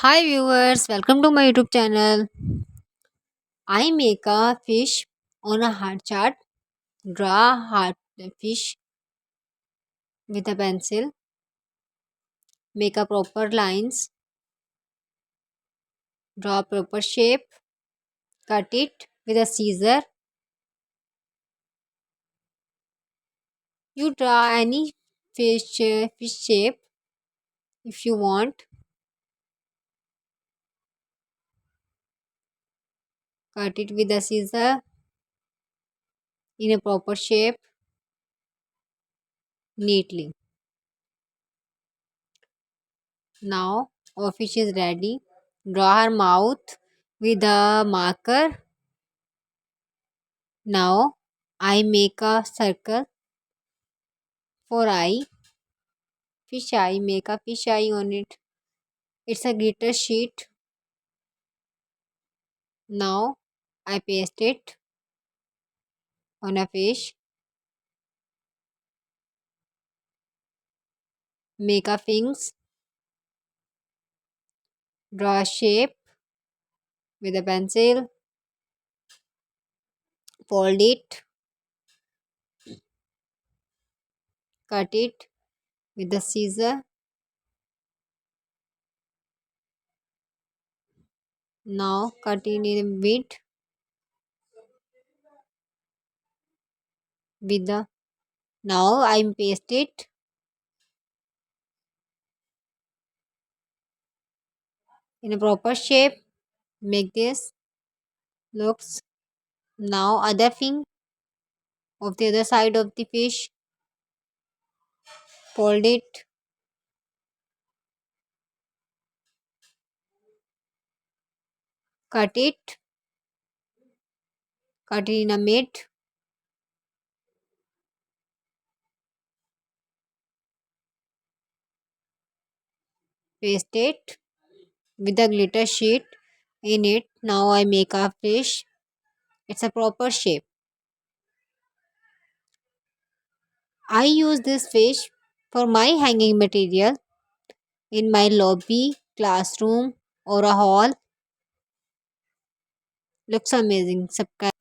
Hi viewers, welcome to my YouTube channel. I make a fish on a hard chart, draw hard fish with a pencil, make a proper lines, draw proper shape, cut it with a scissor. You draw any fish shape if you want, cut it with a scissor in a proper shape neatly. Now our fish is ready. Draw her mouth with a marker. Now I make a circle for eye. Fish eye, make a fish eye on it. It's a glitter sheet. Now I paste it on a fish. Make a wings. Draw a shape with a pencil. Fold it. Cut it with a scissor. Now cut it in mid with the. Now I paste it in a proper shape. Make this looks. Now other thing of the other side of the fish. Fold it. Cut it. Cut it in a mid. Paste it with a glitter sheet in it. Now I make a fish. It's a proper shape. I use this fish for my hanging material in my lobby, classroom, or a hall. Looks amazing. Subscribe.